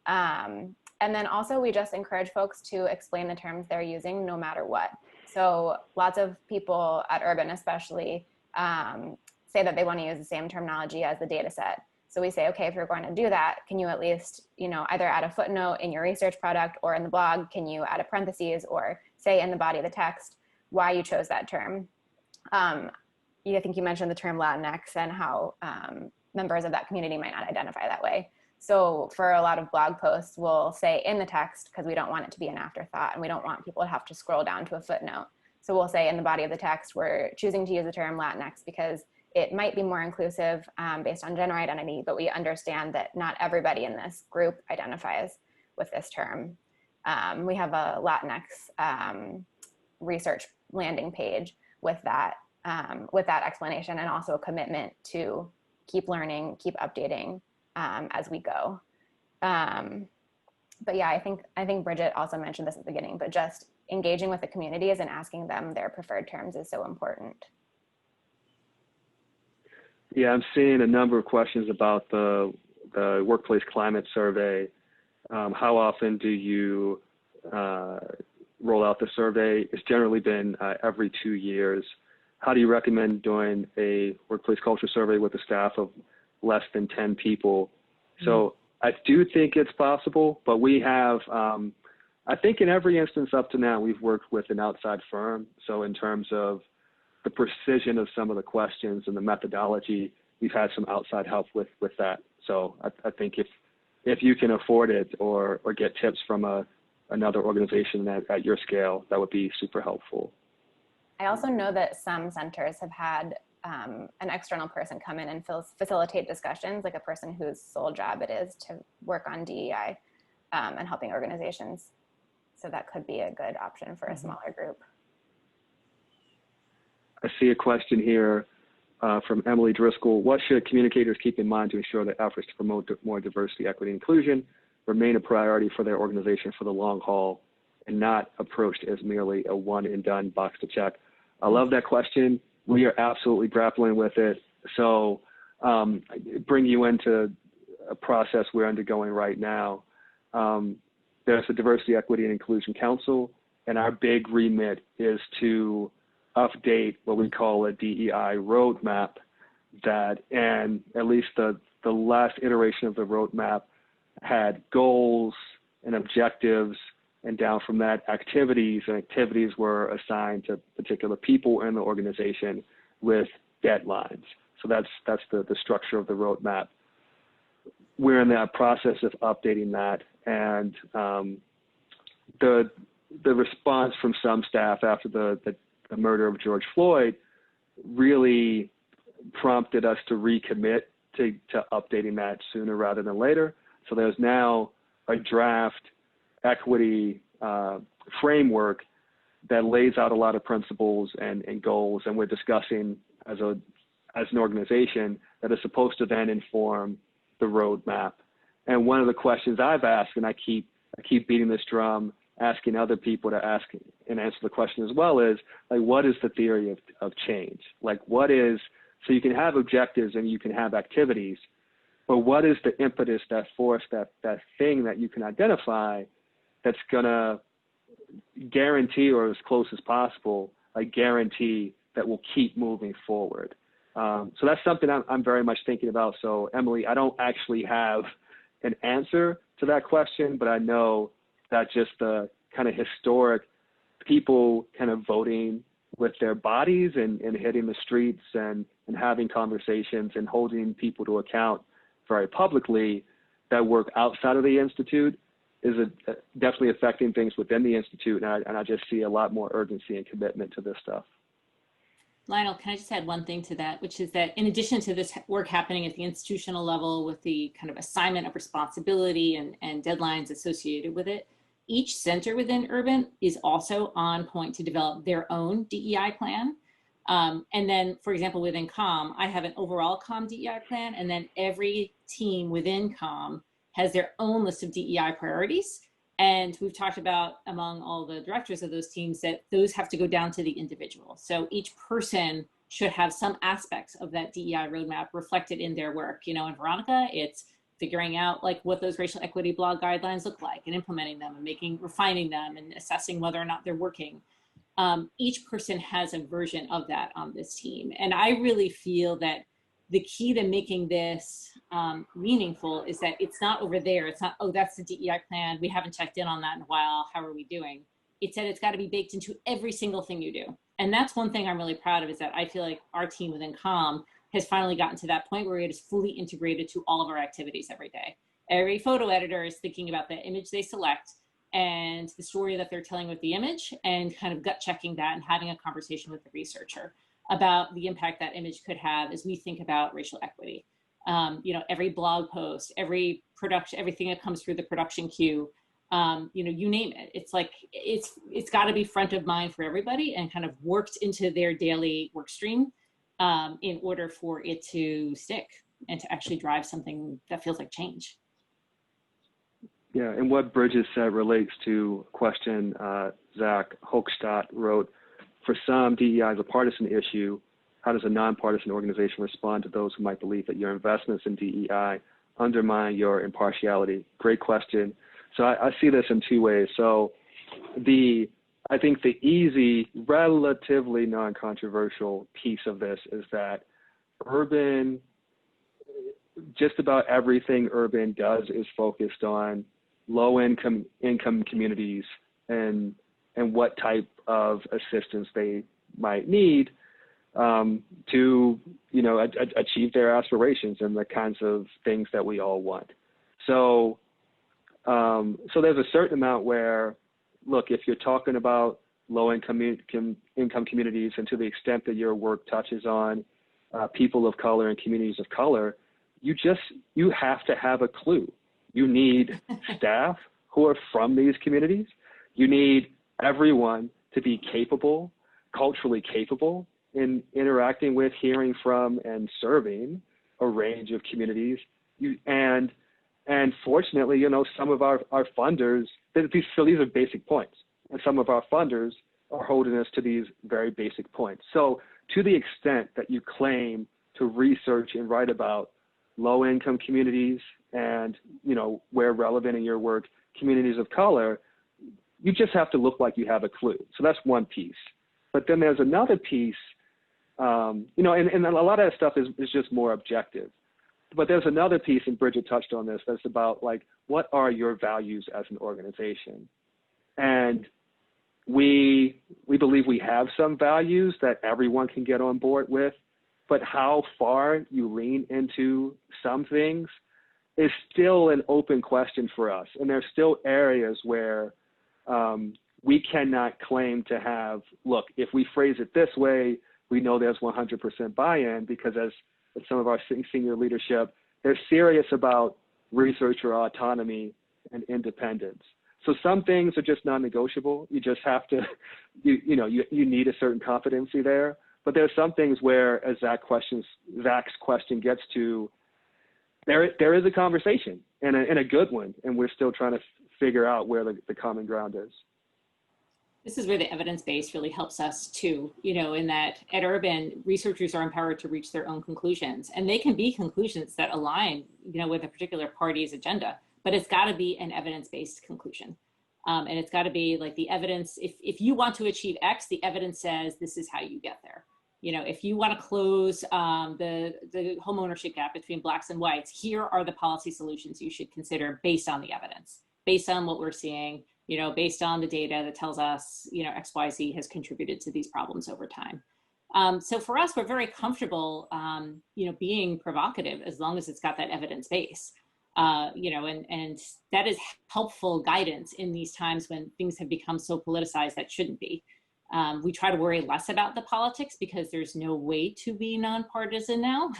And then also we just encourage folks to explain the terms they're using no matter what. So lots of people at Urban especially say that they want to use the same terminology as the data set. So we say, okay, if you're going to do that, can you at least, either add a footnote in your research product or in the blog, can you add a parentheses or say in the body of the text why you chose that term? I think you mentioned the term Latinx and how members of that community might not identify that way. So for a lot of blog posts, we'll say in the text, because we don't want it to be an afterthought and we don't want people to have to scroll down to a footnote. So we'll say in the body of the text, we're choosing to use the term Latinx because it might be more inclusive based on gender identity, but we understand that not everybody in this group identifies with this term. We have a Latinx research landing page with that explanation, and also a commitment to keep learning, keep updating as we go. But yeah, I think Bridget also mentioned this at the beginning, but just engaging with the communities and asking them their preferred terms is so important. Yeah, I'm seeing a number of questions about the workplace climate survey. How often do you roll out the survey? It's generally been every 2 years. How do you recommend doing a workplace culture survey with a staff of less than 10 people? So I do think it's possible, but we have, I think in every instance up to now, we've worked with an outside firm. So in terms of the precision of some of the questions and the methodology, we've had some outside help with that. So I think if you can afford it or get tips from another organization at your scale, that would be super helpful. I also know that some centers have had an external person come in and facilitate discussions, like a person whose sole job it is to work on DEI and helping organizations. So that could be a good option for a smaller group. I see a question here from Emily Driscoll. What should communicators keep in mind to ensure that efforts to promote more diversity, equity, and inclusion remain a priority for their organization for the long haul and not approached as merely a one and done box to check? I love that question. We are absolutely grappling with it. So bring you into a process we're undergoing right now. There's a Diversity, Equity, and Inclusion Council, and our big remit is to update what we call a DEI roadmap and at least the last iteration of the roadmap had goals and objectives, and down from that, activities, and activities were assigned to particular people in the organization with deadlines. So that's the structure of the roadmap. We're in that process of updating that, and the response from some staff after the murder of George Floyd really prompted us to recommit to updating that sooner rather than later. So there's now a draft equity framework that lays out a lot of principles and goals, and we're discussing as an organization that is supposed to then inform the roadmap. And one of the questions I've asked, and I keep beating this drum, asking other people to ask and answer the question as well, is like, what is the theory of change? Like, what is, so you can have objectives and you can have activities, but what is the impetus, that force, that thing that you can identify that's gonna guarantee, or as close as possible, like guarantee that we'll keep moving forward? So that's something I'm very much thinking about. So Emily, I don't actually have an answer to that question, but I know that just the kind of historic people kind of voting with their bodies and hitting the streets and having conversations and holding people to account very publicly that work outside of the Institute is definitely affecting things within the Institute. And I just see a lot more urgency and commitment to this stuff. Lionel, can I just add one thing to that, which is that in addition to this work happening at the institutional level with the kind of assignment of responsibility and deadlines associated with it, each center within Urban is also on point to develop their own DEI plan. And then, for example, within COM, I have an overall COM DEI plan, and then every team within COM has their own list of DEI priorities. And we've talked about among all the directors of those teams that those have to go down to the individual. So each person should have some aspects of that DEI roadmap reflected in their work. You know, in Veronica, it's figuring out like what those racial equity blog guidelines look like and implementing them and refining them and assessing whether or not they're working. Each person has a version of that on this team. And I really feel that the key to making this meaningful is that it's not over there. It's not, oh, that's the DEI plan. We haven't checked in on that in a while. How are we doing? it said it's got to be baked into every single thing you do. And that's one thing I'm really proud of, is that I feel like our team within COM has finally gotten to that point where it is fully integrated to all of our activities every day. Every photo editor is thinking about the image they select and the story that they're telling with the image, and kind of gut checking that and having a conversation with the researcher about the impact that image could have as we think about racial equity. You know, every blog post, every production, everything that comes through the production queue, you know, you name it. It's like, it's got to be front of mind for everybody and kind of worked into their daily work stream in order for it to stick and to actually drive something that feels like change. Yeah, and what Bridget said relates to a question Zach Hochstadt wrote. For some, DEI is a partisan issue. How does a nonpartisan organization respond to those who might believe that your investments in DEI undermine your impartiality? Great question. So I see this in two ways. So I think the easy, relatively non-controversial piece of this is that just about everything Urban does is focused on low-income communities and what type of assistance they might need to, you know, achieve their aspirations and the kinds of things that we all want. So there's a certain amount where, look, if you're talking about low-income communities, and to the extent that your work touches on people of color and communities of color, you have to have a clue. You need staff who are from these communities. You need everyone to be capable, culturally capable, in interacting with, hearing from, and serving a range of communities. And fortunately, you know, some of our funders, these are basic points, and some of our funders are holding us to these very basic points. So to the extent that you claim to research and write about low-income communities and, you know, where relevant in your work, communities of color, you just have to look like you have a clue. So that's one piece. But then there's another piece, you know, and a lot of that stuff is just more objective. But there's another piece, and Bridget touched on this, that's about, like, what are your values as an organization? And we believe we have some values that everyone can get on board with, but how far you lean into some things is still an open question for us. And there's still areas where we cannot claim to have, look, if we phrase it this way, we know there's 100% buy-in, because as some of our senior leadership, they're serious about researcher autonomy and independence. So some things are just non-negotiable. You just have to, you need a certain competency there. But there are some things where, as Zach's question gets to, there is a conversation, and a good one, and we're still trying to figure out where the common ground is. This is where the evidence base really helps us too, you know, in that at Urban, researchers are empowered to reach their own conclusions, and they can be conclusions that align, you know, with a particular party's agenda, but it's got to be an evidence-based conclusion. And it's got to be like the evidence, if you want to achieve X, the evidence says this is how you get there. You know, if you want to close the home ownership gap between Blacks and whites, here are the policy solutions you should consider based on the evidence, based on what we're seeing, you know, based on the data that tells us, you know, XYZ has contributed to these problems over time. So for us, we're very comfortable, you know, being provocative as long as it's got that evidence base, you know, and that is helpful guidance in these times when things have become so politicized that shouldn't be. We try to worry less about the politics because there's no way to be nonpartisan now,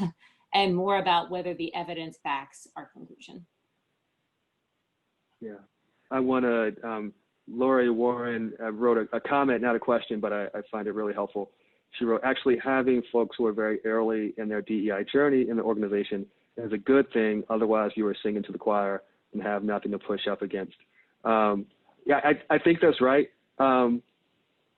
and more about whether the evidence backs our conclusion. Yeah, I want to, Lori Warren wrote a comment, not a question, but I find it really helpful. She wrote, actually having folks who are very early in their DEI journey in the organization is a good thing. Otherwise you are singing to the choir and have nothing to push up against. Yeah, I think that's right.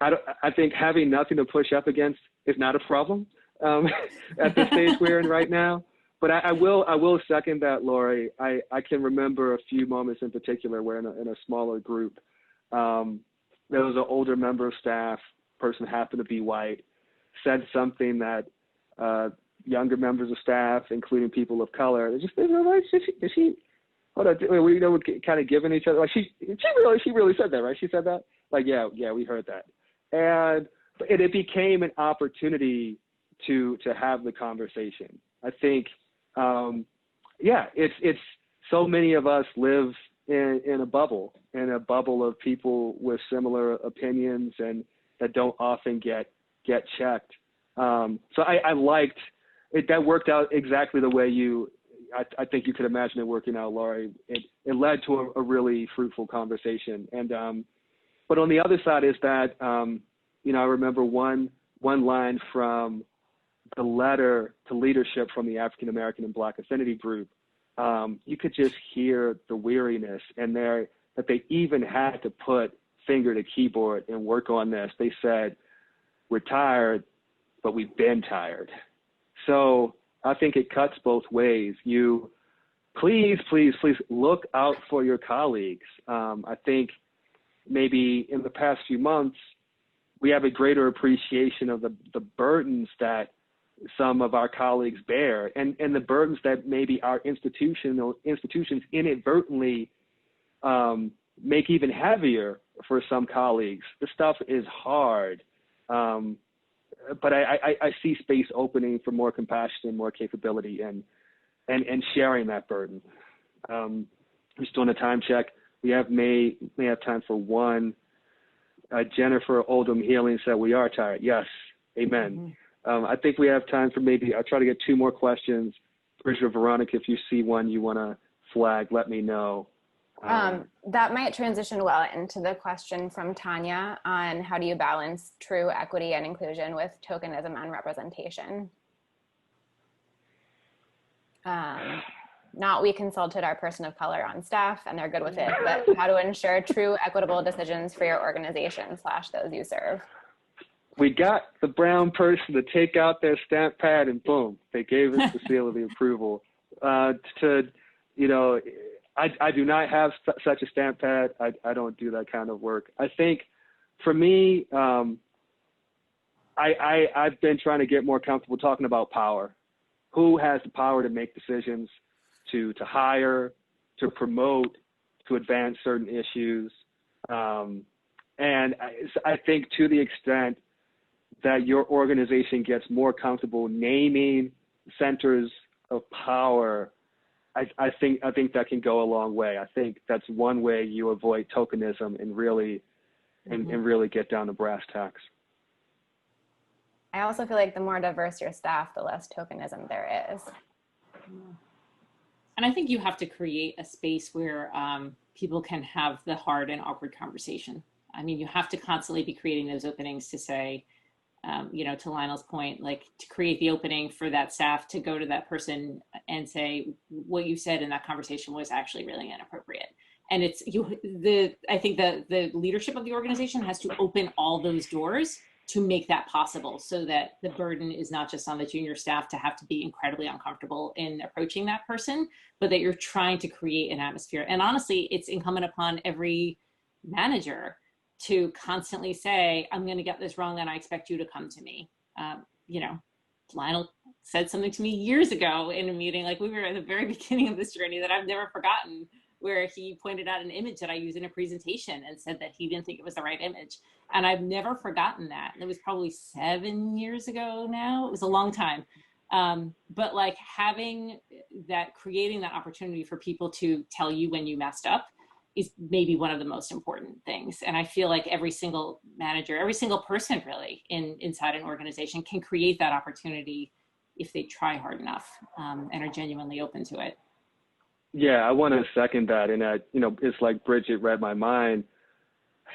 I think having nothing to push up against is not a problem at the stage we're in right now. But I will second that, Lori. I can remember a few moments in particular where in a smaller group, there was an older member of staff, person happened to be white, said something that younger members of staff, including people of color, they just, is she hold on, we kind of giving each other, like she really said that, right? She said that? Like, yeah, we heard that. And it became an opportunity to have the conversation. I think, it's so many of us live in a bubble of people with similar opinions and that don't often get checked. So I liked it. That worked out exactly the way I think you could imagine it working out, Laurie. It led to a really fruitful conversation. And, but on the other side is that, I remember one line from the letter to leadership from the African American and Black Affinity Group. You could just hear the weariness and that they even had to put finger to keyboard and work on this. They said, we're tired, but we've been tired. So I think it cuts both ways. You please look out for your colleagues. I think maybe in the past few months, we have a greater appreciation of the burdens that some of our colleagues bear and the burdens that maybe our institutions inadvertently make even heavier for some colleagues. This stuff is hard. But I see space opening for more compassion and more capability and sharing that burden. Just doing a time check. We may have time for one. Jennifer Oldham Healing said, we are tired. Yes, amen. Mm-hmm. I think we have time for I'll try to get 2 more questions. Bridget or Veronica, if you see one you want to flag, let me know. That might transition well into the question from Tanya on how do you balance true equity and inclusion with tokenism and representation? We consulted our person of color on staff and they're good with it, but how to ensure true equitable decisions for your organization / those you serve? We got the brown person to take out their stamp pad and boom, they gave us the seal of the approval. I do not have such a stamp pad. I don't do that kind of work. I think for me, I've been trying to get more comfortable talking about power. Who has the power to make decisions, to hire, to promote, to advance certain issues? And I think to the extent that your organization gets more comfortable naming centers of power, I think that can go a long way. I think that's one way you avoid tokenism and really get down to brass tacks. I also feel like the more diverse your staff, the less tokenism there is. And I think you have to create a space where people can have the hard and awkward conversation. I mean, you have to constantly be creating those openings to say, to Lionel's point, like to create the opening for that staff to go to that person and say, what you said in that conversation was actually really inappropriate. And I think the leadership of the organization has to open all those doors to make that possible so that the burden is not just on the junior staff to have to be incredibly uncomfortable in approaching that person, but that you're trying to create an atmosphere. And honestly, it's incumbent upon every manager to constantly say, I'm going to get this wrong and I expect you to come to me. Lionel said something to me years ago in a meeting, like we were at the very beginning of this journey that I've never forgotten, where he pointed out an image that I used in a presentation and said that he didn't think it was the right image. And I've never forgotten that. And it was probably 7 years ago now. It was a long time. But like creating that opportunity for people to tell you when you messed up is maybe one of the most important things. And I feel like every single manager, every single person really inside an organization can create that opportunity if they try hard enough and are genuinely open to it. Yeah, I want to second that. And that, it's like Bridget read my mind.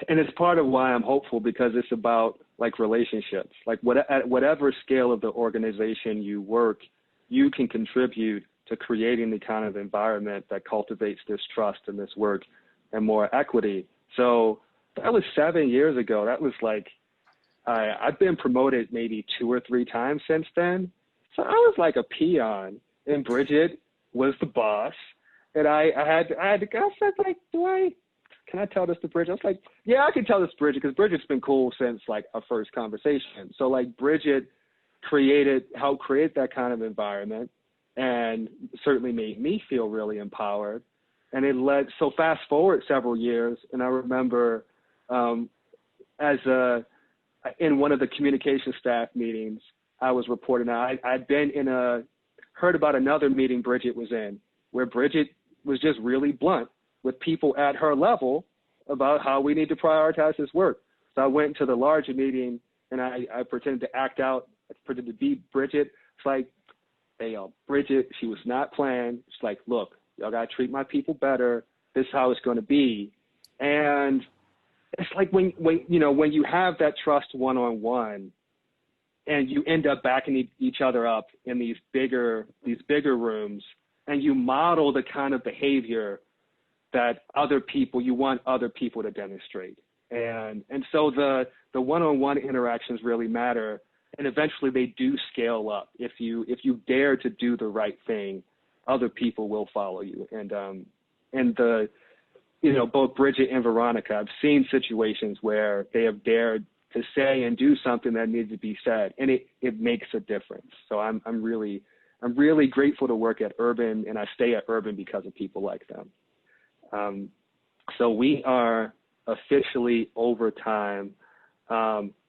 And it's part of why I'm hopeful, because it's about like relationships. Like at whatever scale of the organization you work, you can contribute to creating the kind of environment that cultivates this trust and this work and more equity. So that was 7 years ago. That was like, I've been promoted maybe 2 or 3 times since then. So I was like a peon, and Bridget was the boss. And I had to go. I said, like, can I tell this to Bridget? I was like, yeah, I can tell this to Bridget, because Bridget's been cool since like our first conversation. So like Bridget helped create that kind of environment and certainly made me feel really empowered. And it led, so fast forward several years, and I remember in one of the communication staff meetings, I was reporting I'd been heard about another meeting Bridget was in, where Bridget was just really blunt with people at her level about how we need to prioritize this work. So I went to the larger meeting and I pretended to act out, I pretended to be Bridget. It's like, hey, yo, Bridget, she was not planned. It's like, look, y'all gotta treat my people better. This is how it's gonna be. And it's like when you have that trust one-on-one and you end up backing each other up in these bigger rooms, and you model the kind of behavior that you want other people to demonstrate. And so the one-on-one interactions really matter, and eventually they do scale up. If you dare to do the right thing, other people will follow you. And both Bridget and Veronica, I've seen situations where they have dared to say and do something that needs to be said, and it makes a difference. So I'm really grateful to work at Urban, and I stay at Urban because of people like them. So we are officially over time.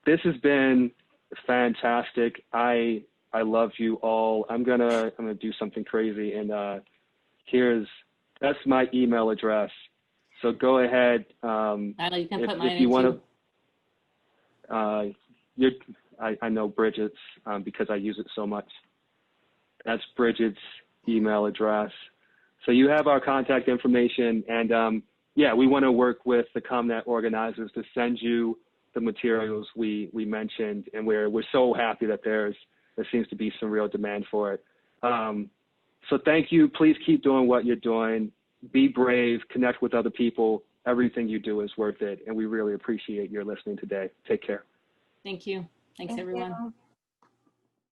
This has been fantastic. I love you all. I'm gonna do something crazy, and that's my email address. So go ahead. You can put mine if you want too. to. I know Bridget's because I use it so much. That's Bridget's email address. So you have our contact information, and we want to work with the ComNet organizers to send you the materials we mentioned, and we're so happy that there seems to be some real demand for it. So thank you. Please keep doing what you're doing. Be brave, connect with other people. Everything you do is worth it, and we really appreciate your listening today. Take care. Thank you. Thanks, everyone. You.